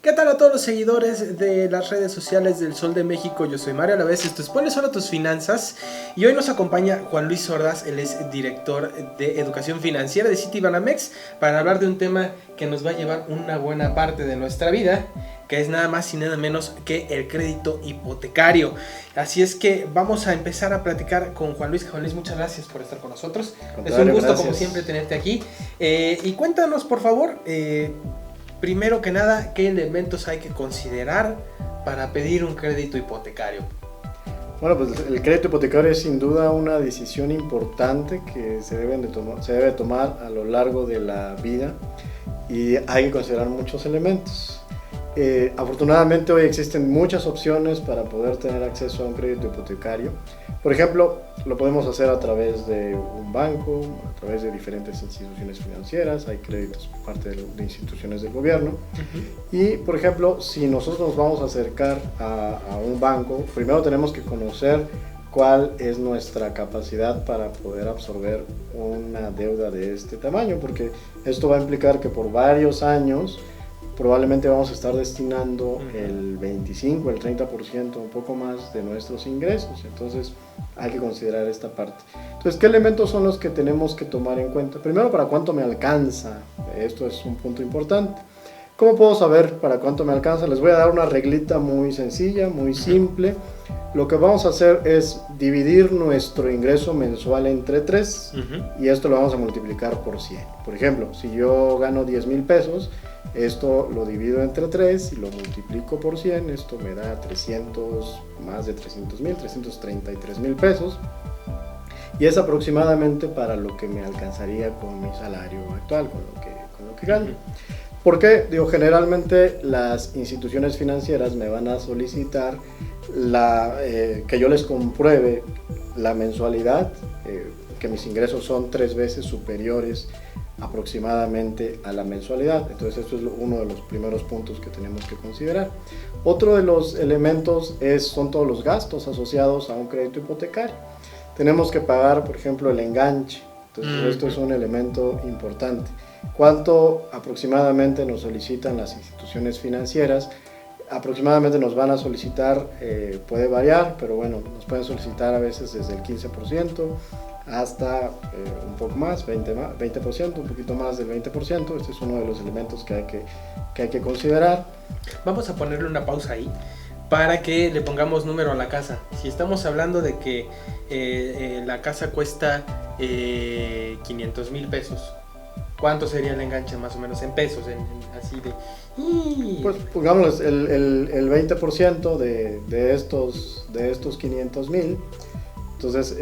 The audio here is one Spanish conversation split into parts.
¿Qué tal a todos los seguidores de las redes sociales del Sol de México? Yo soy Mario Alavés, esto es Ponle Solo a tus finanzas y hoy nos acompaña Juan Luis Ordaz, él es director de Educación Financiera de Citibanamex para hablar de un tema que nos va a llevar una buena parte de nuestra vida, que es nada más y nada menos que el crédito hipotecario. Así es que vamos a empezar a platicar con Juan Luis. Juan Luis, muchas gracias por estar con nosotros. Es un gusto, como siempre, tenerte aquí. Y cuéntanos, por favor, primero que nada, ¿qué elementos hay que considerar para pedir un crédito hipotecario? Bueno, pues el crédito hipotecario es sin duda una decisión importante que se debe tomar a lo largo de la vida y hay que considerar muchos elementos. Afortunadamente hoy existen muchas opciones para poder tener acceso a un crédito hipotecario. Por ejemplo, lo podemos hacer a través de un banco, a través de diferentes instituciones financieras, hay créditos por parte de instituciones del gobierno. Y, por ejemplo, si nosotros nos vamos a acercar a un banco, primero tenemos que conocer cuál es nuestra capacidad para poder absorber una deuda de este tamaño, porque esto va a implicar que por varios años probablemente vamos a estar destinando el 25, el 30%, un poco más de nuestros ingresos. Entonces hay que considerar esta parte. Entonces, ¿qué elementos son los que tenemos que tomar en cuenta? Primero, ¿para cuánto me alcanza? Esto es un punto importante. ¿Cómo puedo saber para cuánto me alcanza? Les voy a dar una reglita muy sencilla, muy simple. Lo que vamos a hacer es dividir nuestro ingreso mensual entre 3 y esto lo vamos a multiplicar por 100. Por ejemplo, si yo gano 10,000 pesos, esto lo divido entre 3 y lo multiplico por 100, esto me da más de 300,000, 333,000 pesos. Y es aproximadamente para lo que me alcanzaría con mi salario actual, con lo que gano. Porque, generalmente las instituciones financieras me van a solicitar que yo les compruebe la mensualidad, que mis ingresos son 3 veces superiores aproximadamente a la mensualidad. Entonces esto es uno de los primeros puntos que tenemos que considerar. Otro de los elementos son todos los gastos asociados a un crédito hipotecario. Tenemos que pagar, por ejemplo, el enganche. Entonces esto es un elemento importante. ¿Cuánto aproximadamente nos solicitan las instituciones financieras? Aproximadamente nos van a solicitar, puede variar, pero bueno, nos pueden solicitar a veces desde el 15% hasta un poco más, 20%, un poquito más del 20%. Este es uno de los elementos que hay que considerar. Vamos a ponerle una pausa ahí para que le pongamos número a la casa. Si estamos hablando de que la casa cuesta 500,000 pesos, ¿cuánto sería el enganche más o menos en pesos? Así de... Pues pongámosles el 20% de estos 500,000. Entonces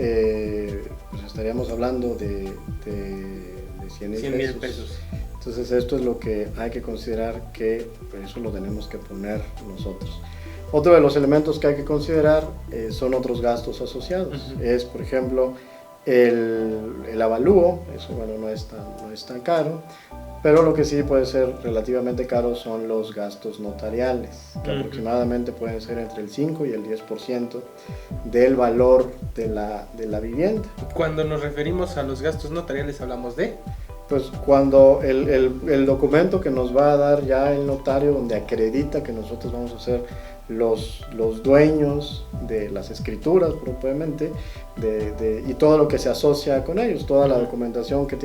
pues estaríamos hablando de 100,000 pesos. Entonces esto es lo que hay que considerar, que eso lo tenemos que poner nosotros. Otro de los elementos que hay que considerar son otros gastos asociados. Es, por ejemplo, el avalúo. Eso, bueno, no es tan caro, pero lo que sí puede ser relativamente caro son los gastos notariales, que aproximadamente pueden ser entre el 5 y el 10% del valor de la vivienda. Cuando nos referimos a los gastos notariales hablamos de... Pues cuando el documento que nos va a dar ya el notario, donde acredita que nosotros vamos a ser los dueños de las escrituras propiamente, y todo lo que se asocia con ellos, toda la documentación que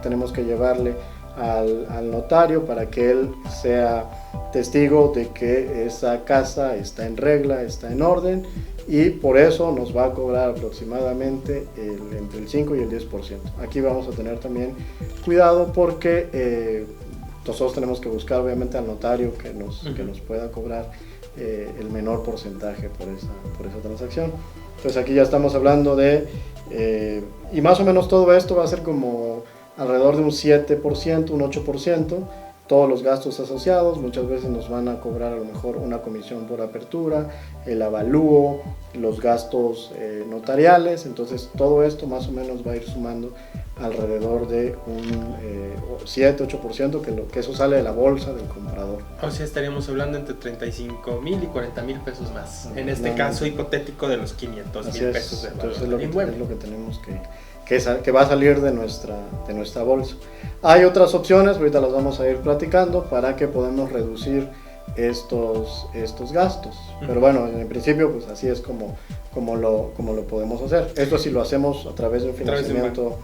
tenemos que llevarle al notario para que él sea testigo de que esa casa está en regla, está en orden, y por eso nos va a cobrar aproximadamente entre el 5 y el 10%. Aquí vamos a tener también cuidado porque nosotros tenemos que buscar obviamente al notario que nos pueda cobrar el menor porcentaje por esa transacción. Entonces aquí ya estamos hablando y más o menos todo esto va a ser como alrededor de un 7%, un 8%, todos los gastos asociados. Muchas veces nos van a cobrar a lo mejor una comisión por apertura, el avalúo, los gastos notariales. Entonces todo esto más o menos va a ir sumando alrededor de un 7-8%, que eso sale de la bolsa del comprador. O sea, estaríamos hablando entre 35,000 y 40,000 pesos más, en este caso hipotético de los 500,000 pesos del valor del inmueble. Es lo que tenemos que va a salir de nuestra bolsa. Hay otras opciones, ahorita las vamos a ir platicando, para que podamos reducir estos gastos. Pero bueno, en principio pues así es como lo podemos hacer. Esto si lo hacemos a través de un financiamiento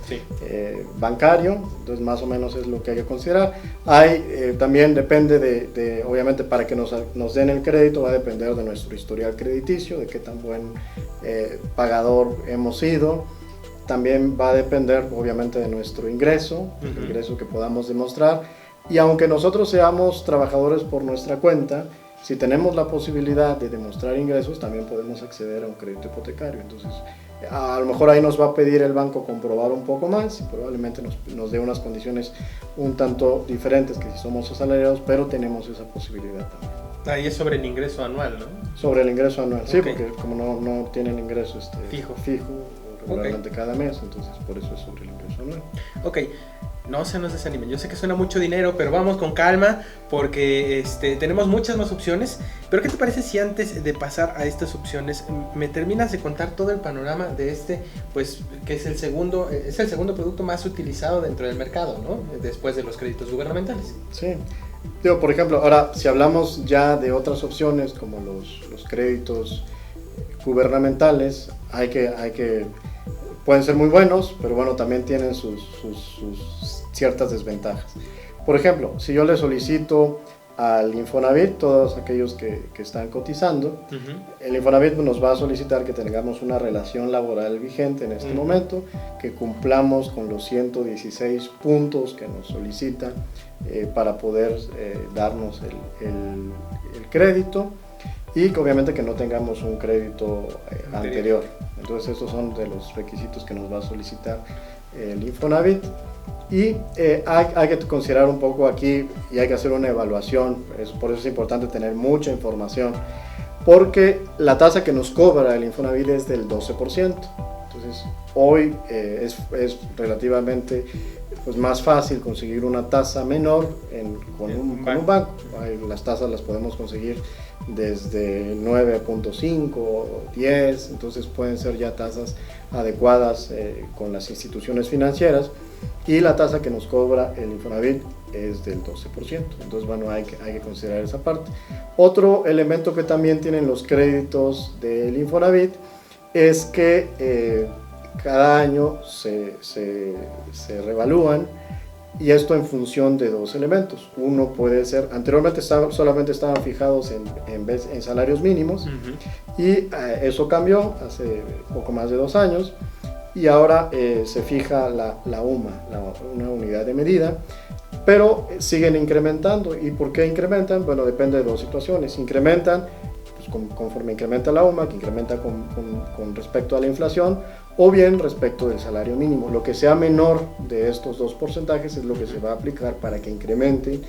bancario, entonces más o menos es lo que hay que considerar. También depende obviamente para que nos den el crédito va a depender de nuestro historial crediticio, de qué tan buen pagador hemos sido. También va a depender obviamente de nuestro ingreso, el ingreso que podamos demostrar. Y aunque nosotros seamos trabajadores por nuestra cuenta, si tenemos la posibilidad de demostrar ingresos, también podemos acceder a un crédito hipotecario. Entonces, a lo mejor ahí nos va a pedir el banco comprobar un poco más y probablemente nos dé unas condiciones un tanto diferentes que si somos asalariados, pero tenemos esa posibilidad también. Ahí es sobre el ingreso anual, ¿no? Sobre el ingreso anual, sí, porque como no tienen ingreso fijo regularmente cada mes, entonces por eso es sobre el ingreso anual. Ok. No se nos desanimen, yo sé que suena mucho dinero, pero vamos con calma porque tenemos muchas más opciones. Pero ¿qué te parece si antes de pasar a estas opciones me terminas de contar todo el panorama de pues que es el segundo producto más utilizado dentro del mercado, ¿no? Después de los créditos gubernamentales. Sí, digo, por ejemplo, ahora si hablamos ya de otras opciones como los créditos gubernamentales, pueden ser muy buenos, pero bueno, también tienen sus ciertas desventajas. Por ejemplo, si yo le solicito al Infonavit, todos aquellos que están cotizando, el Infonavit nos va a solicitar que tengamos una relación laboral vigente en este momento, que cumplamos con los 116 puntos que nos solicita para poder darnos el crédito, y que obviamente que no tengamos un crédito anterior. Entonces estos son de los requisitos que nos va a solicitar el Infonavit. Y hay que considerar un poco aquí y hay que hacer una evaluación, por eso es importante tener mucha información, porque la tasa que nos cobra el Infonavit es del 12%. Entonces hoy es relativamente más fácil conseguir una tasa menor con un banco. Las tasas las podemos conseguir desde 9.5 o 10, entonces pueden ser ya tasas adecuadas con las instituciones financieras, y la tasa que nos cobra el Infonavit es del 12%. Entonces bueno, hay que considerar esa parte. Otro elemento que también tienen los créditos del Infonavit es que cada año se reevalúan, y esto en función de dos elementos. Uno puede ser, anteriormente solamente estaban fijados en salarios mínimos, y eso cambió hace poco más de 2 años, y ahora se fija la UMA, una unidad de medida, pero siguen incrementando. ¿Y por qué incrementan? Bueno, depende de dos situaciones. Incrementan conforme incrementa la UMA, que incrementa con respecto a la inflación, o bien respecto del salario mínimo. Lo que sea menor de estos dos porcentajes es lo que se va a aplicar para que incremente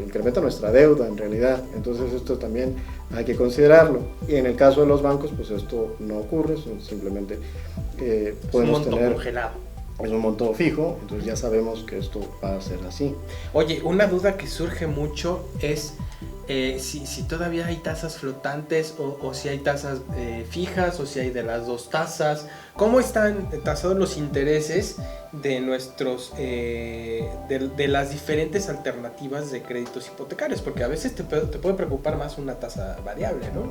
incrementa nuestra deuda en realidad. Entonces esto también hay que considerarlo. Y en el caso de los bancos, pues esto no ocurre, simplemente podemos tener congelado. Es un monto fijo, entonces ya sabemos que esto va a ser así. Oye, una duda que surge mucho es si todavía hay tasas flotantes o si hay tasas fijas, o si hay de las dos tasas. ¿Cómo están tasados los intereses de nuestros de las diferentes alternativas de créditos hipotecarios? Porque a veces te puede preocupar más una tasa variable, ¿no?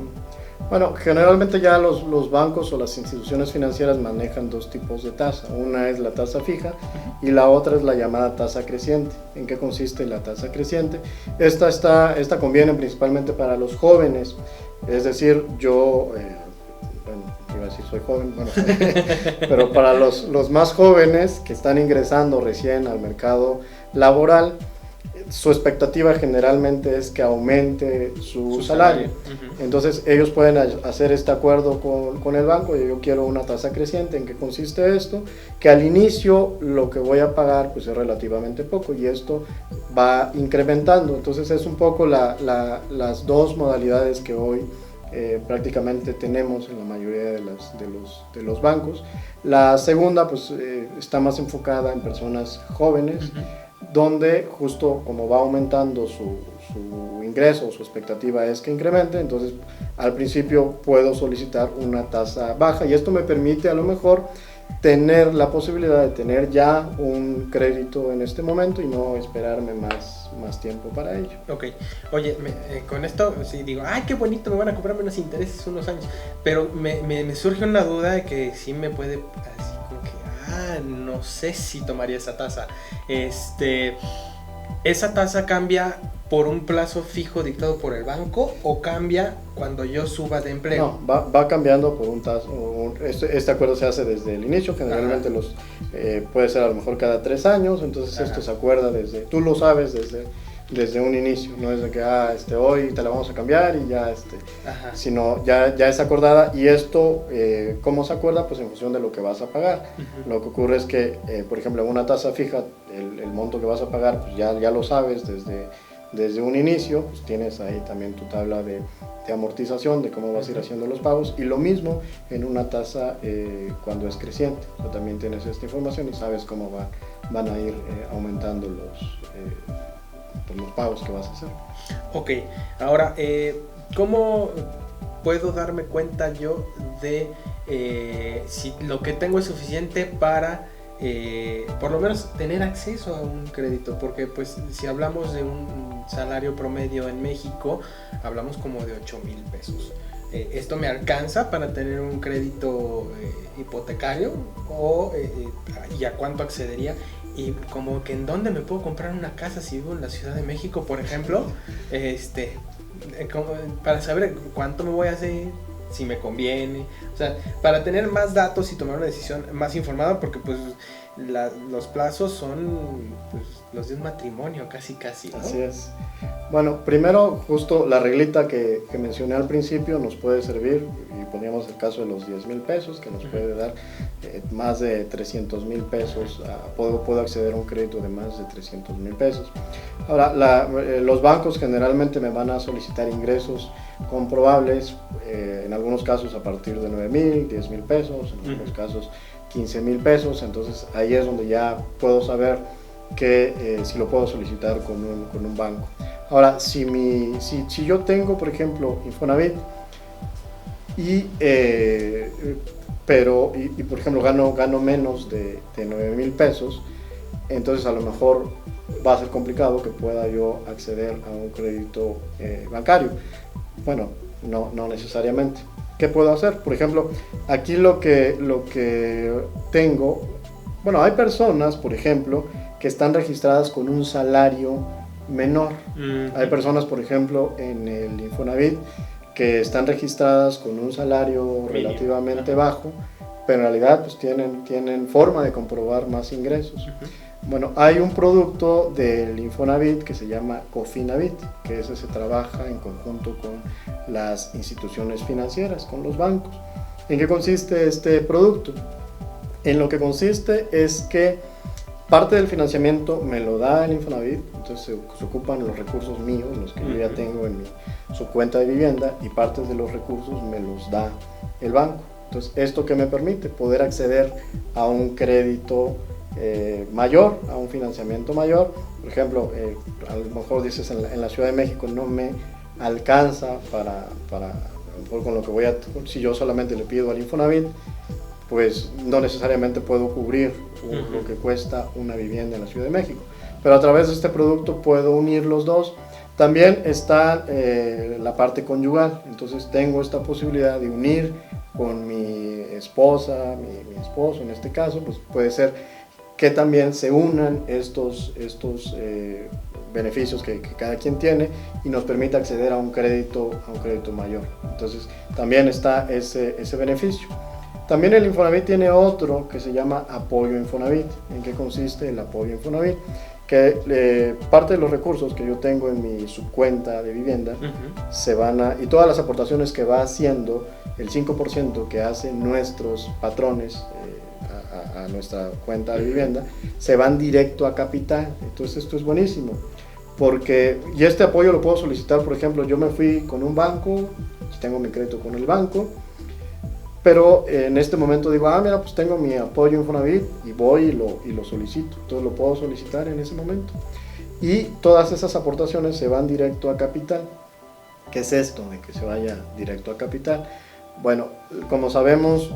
Bueno, generalmente ya los bancos o las instituciones financieras manejan dos tipos de tasa. Una es la tasa fija y la otra es la llamada tasa creciente. ¿En qué consiste la tasa creciente? Esta conviene principalmente para los jóvenes, es decir, yo, iba a decir soy joven, bueno, pero para los más jóvenes que están ingresando recién al mercado laboral, su expectativa generalmente es que aumente su salario. Entonces ellos pueden hacer este acuerdo con el banco: yo quiero una tasa creciente. ¿En qué consiste esto? Que al inicio lo que voy a pagar pues es relativamente poco, y esto va incrementando. Entonces es un poco las dos modalidades que hoy prácticamente tenemos en la mayoría de los bancos. La segunda pues está más enfocada en personas jóvenes, donde justo como va aumentando su ingreso, su expectativa es que incremente, entonces al principio puedo solicitar una tasa baja, y esto me permite a lo mejor tener la posibilidad de tener ya un crédito en este momento y no esperarme más tiempo para ello. Ok, oye, con esto sí digo, ay, qué bonito, me van a cobrar menos intereses unos años, pero me surge una duda de que sí me puede, así como que, no sé si tomaría esa tasa. ¿Esa tasa cambia por un plazo fijo dictado por el banco o cambia cuando yo suba de empleo? No, va cambiando por un taso. Este acuerdo se hace desde el inicio, generalmente puede ser a lo mejor cada 3 años, entonces esto se acuerda tú lo sabes desde un inicio, no es de que hoy te la vamos a cambiar y ya sino ya es acordada. Y esto, ¿cómo se acuerda? Pues en función de lo que vas a pagar. Lo que ocurre es que, por ejemplo, en una tasa fija, el monto que vas a pagar, pues ya lo sabes desde un inicio, pues tienes ahí también tu tabla de amortización, de cómo vas a ir haciendo los pagos, y lo mismo en una tasa cuando es creciente, también tienes esta información y sabes cómo van a ir aumentando los pagos que vas a hacer. Ok, ahora, ¿cómo puedo darme cuenta yo de si lo que tengo es suficiente para por lo menos tener acceso a un crédito? Porque pues si hablamos de un salario promedio en México, hablamos como de 8,000 pesos. ¿Esto me alcanza para tener un crédito hipotecario? ¿Y a cuánto accedería? Y como que en dónde me puedo comprar una casa si vivo en la Ciudad de México, por ejemplo, para saber cuánto me voy a hacer, si me conviene, o sea, para tener más datos y tomar una decisión más informada, porque pues los plazos son pues, los de un matrimonio casi, ¿no? Así es. Bueno, primero justo la reglita que mencioné al principio nos puede servir, y poníamos el caso de los 10,000 pesos, que nos puede dar más de 300,000 pesos, puedo acceder a un crédito de más de 300,000 pesos. Ahora, los bancos generalmente me van a solicitar ingresos comprobables, en algunos casos a partir de 9,000, 10,000 pesos, en algunos casos 15,000 pesos, entonces ahí es donde ya puedo saber que si lo puedo solicitar con un banco. Ahora, si yo tengo, por ejemplo, Infonavit por ejemplo gano menos de 9,000 pesos, entonces a lo mejor va a ser complicado que pueda yo acceder a un crédito bancario. Bueno, no necesariamente. ¿Qué puedo hacer? Por ejemplo, aquí lo que tengo, bueno, hay personas, por ejemplo, que están registradas con un salario menor. Hay personas, por ejemplo, en el Infonavit que están registradas con un salario relativamente bajo, pero en realidad pues tienen forma de comprobar más ingresos. Bueno, hay un producto del Infonavit que se llama Cofinavit, que ese se trabaja en conjunto con las instituciones financieras, con los bancos. ¿En qué consiste este producto? En lo que consiste es que parte del financiamiento me lo da el Infonavit, entonces se ocupan los recursos míos, los que yo ya tengo en su cuenta de vivienda, y parte de los recursos me los da el banco. Entonces, ¿esto qué me permite? Poder acceder a un crédito mayor, a un financiamiento mayor. Por ejemplo, a lo mejor dices en la Ciudad de México no me alcanza para a lo mejor con lo que si yo solamente le pido al Infonavit, pues no necesariamente puedo cubrir lo que cuesta una vivienda en la Ciudad de México, pero a través de este producto puedo unir los dos. También está la parte conyugal, entonces tengo esta posibilidad de unir con mi esposa, mi esposo en este caso, pues puede ser que también se unan estos beneficios que cada quien tiene y nos permite acceder a un crédito mayor. Entonces también está ese beneficio. También el Infonavit tiene otro que se llama Apoyo Infonavit. ¿En qué consiste el Apoyo Infonavit? Que parte de los recursos que yo tengo en mi subcuenta de vivienda se van y todas las aportaciones que va haciendo, el 5% que hacen nuestros patrones a nuestra cuenta de vivienda, se van directo a capital. Entonces esto es buenísimo, y este apoyo lo puedo solicitar. Por ejemplo, yo me fui con un banco, tengo mi crédito con el banco, pero en este momento digo, mira, pues tengo mi apoyo Infonavit, y voy y lo solicito. Entonces lo puedo solicitar en ese momento. Y todas esas aportaciones se van directo a capital. ¿Qué es esto de que se vaya directo a capital? Bueno, como sabemos,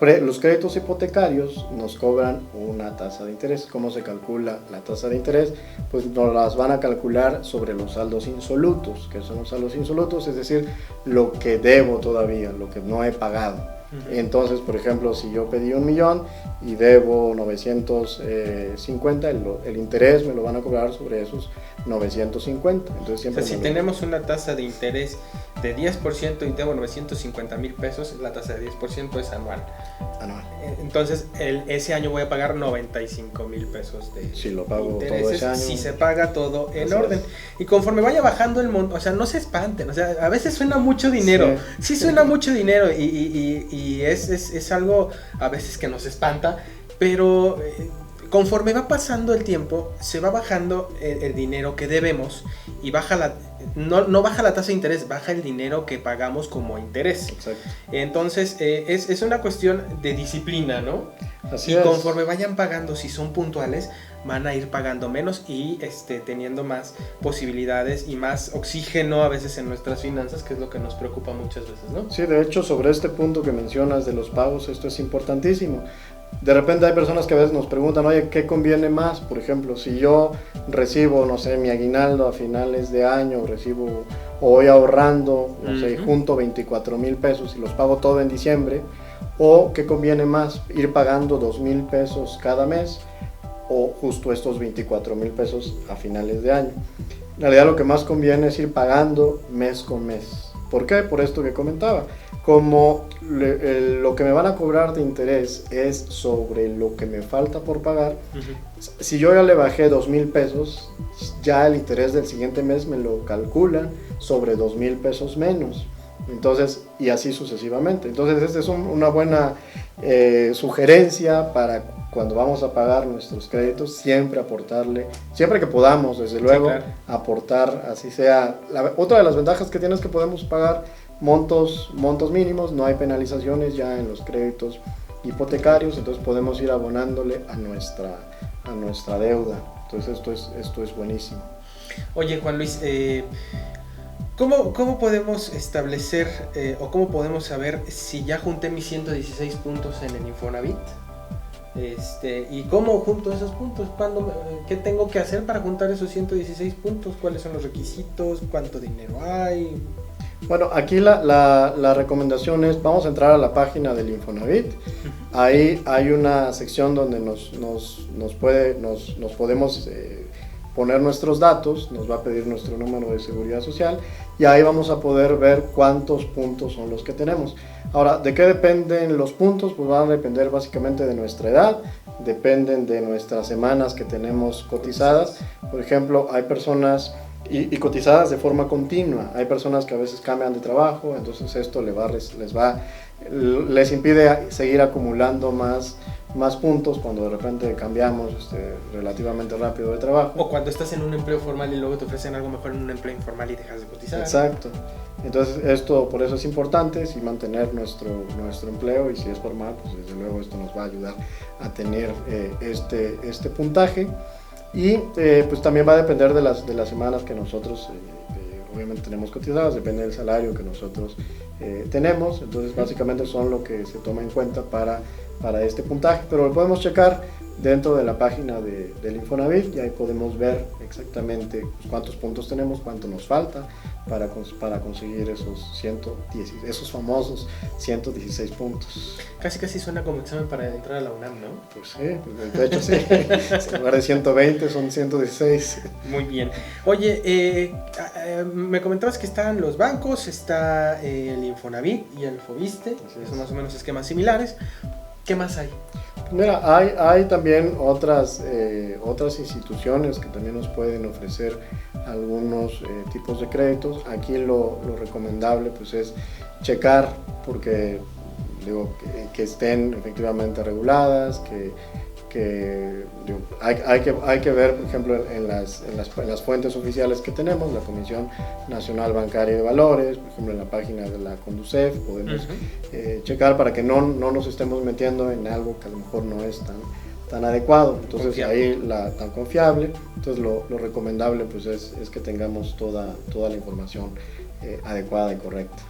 Los créditos hipotecarios nos cobran una tasa de interés. ¿Cómo se calcula la tasa de interés? Pues nos las van a calcular sobre los saldos insolutos. ¿Qué son los saldos insolutos? Es decir, lo que debo todavía, lo que no he pagado. Entonces, por ejemplo, si yo pedí 1 millón y debo 950, el interés me lo van a cobrar sobre esos 950. Entonces, siempre si tenemos una tasa de interés de 10% y debo 950,000 pesos, la tasa de 10% es anual. Entonces, ese año voy a pagar 95,000 pesos de si lo pago intereses, todo ese año, si se paga todo en orden. Y conforme vaya bajando el monto, o sea, no se espanten, o sea, a veces suena mucho dinero, sí suena mucho dinero y es algo a veces que nos espanta, pero conforme va pasando el tiempo, se va bajando el dinero que debemos y baja no baja la tasa de interés, baja el dinero que pagamos como interés. Exacto. Entonces, es una cuestión de disciplina, ¿no? Así y es. Conforme vayan pagando, si son puntuales, van a ir pagando menos y teniendo más posibilidades y más oxígeno a veces en nuestras finanzas, que es lo que nos preocupa muchas veces, ¿no? Sí, de hecho, sobre este punto que mencionas de los pagos, esto es importantísimo. De repente hay personas que a veces nos preguntan, oye, ¿qué conviene más? Por ejemplo, si yo recibo, no sé, mi aguinaldo a finales de año, o voy ahorrando, no sé, junto 24,000 pesos y los pago todo en diciembre, o ¿qué conviene más? Ir pagando 2,000 pesos cada mes o justo estos 24,000 pesos a finales de año. En realidad lo que más conviene es ir pagando mes con mes. ¿Por qué? Por esto que comentaba. Como lo que me van a cobrar de interés es sobre lo que me falta por pagar, si yo ya le bajé 2,000 pesos, ya el interés del siguiente mes me lo calculan sobre 2,000 pesos menos. Entonces, y así sucesivamente. Entonces, esta es una buena sugerencia para cuando vamos a pagar nuestros créditos, siempre aportarle, siempre que podamos, desde luego, sí, claro, aportar, así sea. Otra de las ventajas que tiene es que podemos pagar montos mínimos, no hay penalizaciones ya en los créditos hipotecarios, entonces podemos ir abonándole a nuestra deuda. Entonces, esto es buenísimo. Oye, Juan Luis, ¿cómo podemos establecer o cómo podemos saber si ya junté mis 116 puntos en el Infonavit? ¿Y cómo junto esos puntos? ¿Qué tengo que hacer para juntar esos 116 puntos? ¿Cuáles son los requisitos? ¿Cuánto dinero hay? Bueno, aquí la recomendación es, vamos a entrar a la página del Infonavit. Ahí hay una sección donde nos podemos poner nuestros datos, nos va a pedir nuestro número de seguridad social y ahí vamos a poder ver cuántos puntos son los que tenemos. Ahora, ¿de qué dependen los puntos? Pues van a depender básicamente de nuestra edad, dependen de nuestras semanas que tenemos cotizadas. Por ejemplo, hay personas y cotizadas de forma continua, hay personas que a veces cambian de trabajo, entonces esto les impide seguir acumulando más puntos cuando de repente cambiamos relativamente rápido de trabajo. O cuando estás en un empleo formal y luego te ofrecen algo mejor en un empleo informal y dejas de cotizar. Exacto. Entonces por eso es importante, sí, mantener nuestro empleo, y si es formal, pues desde luego esto nos va a ayudar a tener este puntaje. Y pues también va a depender de las semanas que nosotros obviamente tenemos cotizadas, depende del salario que nosotros tenemos. Entonces básicamente son lo que se toma en cuenta para este puntaje, pero lo podemos checar dentro de la página del Infonavit y ahí podemos ver exactamente cuántos puntos tenemos, cuánto nos falta para conseguir esos famosos 116 puntos. Casi suena como examen para entrar a la UNAM, ¿no? Pues sí, de hecho sí. En lugar de 120 son 116. Muy bien. Oye, me comentabas que están los bancos, está el Infonavit y el Fobiste, son más o menos esquemas similares. ¿Qué más hay? Mira, hay también otras instituciones que también nos pueden ofrecer algunos tipos de créditos. Aquí lo recomendable pues es checar, porque que estén efectivamente reguladas, hay que ver, por ejemplo, en las fuentes oficiales que tenemos, la Comisión Nacional Bancaria de Valores, por ejemplo, en la página de la Conducef, podemos checar para que no nos estemos metiendo en algo que a lo mejor no es tan adecuado. Entonces confiable. Ahí tan confiable. Entonces lo recomendable pues es que tengamos toda la información adecuada y correcta.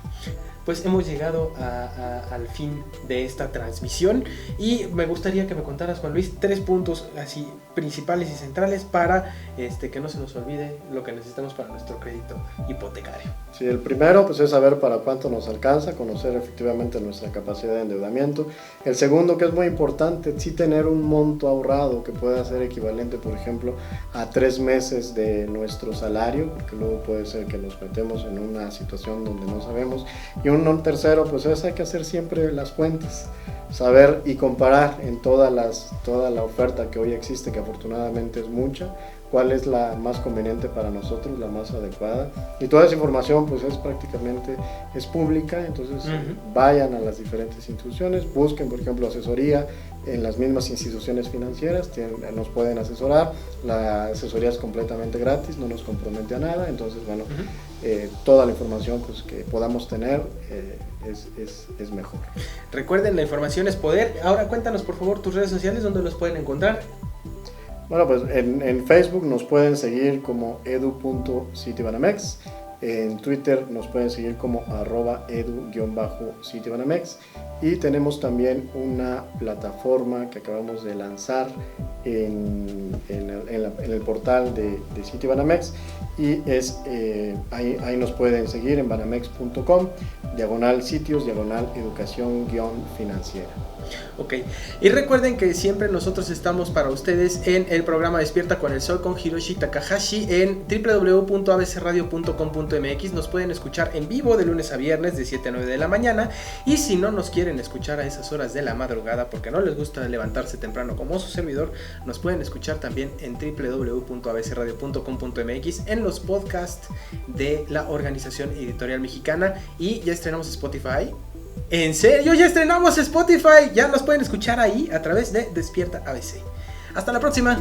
Pues hemos llegado al fin de esta transmisión y me gustaría que me contaras, Juan Luis, 3 puntos así principales y centrales para que no se nos olvide lo que necesitamos para nuestro crédito hipotecario. Sí, el primero pues es saber para cuánto nos alcanza, conocer efectivamente nuestra capacidad de endeudamiento. El segundo, que es muy importante, sí tener un monto ahorrado que pueda ser equivalente, por ejemplo, a 3 meses de nuestro salario, porque luego puede ser que nos metemos en una situación donde no sabemos. Y un tercero, pues hay que hacer siempre las cuentas, saber y comparar en toda la oferta que hoy existe, que afortunadamente es mucha, cuál es la más conveniente para nosotros, la más adecuada. Y toda esa información pues es pública, entonces vayan a las diferentes instituciones, busquen por ejemplo asesoría en las mismas instituciones financieras, nos pueden asesorar, la asesoría es completamente gratis, no nos compromete a nada, entonces bueno, toda la información pues, que podamos tener es mejor. Recuerden, la información es poder. Ahora cuéntanos por favor tus redes sociales, ¿dónde los pueden encontrar? Bueno, pues en Facebook nos pueden seguir como edu.citibanamex, en Twitter nos pueden seguir como @edu_citibanamex, y tenemos también una plataforma que acabamos de lanzar en el portal de Citibanamex, y ahí nos pueden seguir en banamex.com, /sitios, /educación-financiera. Ok, y recuerden que siempre nosotros estamos para ustedes en el programa Despierta con el Sol con Hiroshi Takahashi en www.abcradio.com.mx. Nos pueden escuchar en vivo de lunes a viernes de 7 a 9 de la mañana, y si no nos quieren escuchar a esas horas de la madrugada porque no les gusta levantarse temprano como su servidor, nos pueden escuchar también en www.abcradio.com.mx en los podcasts de la Organización Editorial Mexicana, y ya estrenamos Spotify. ¿En serio? Ya estrenamos Spotify. Ya nos pueden escuchar ahí a través de Despierta ABC. Hasta la próxima.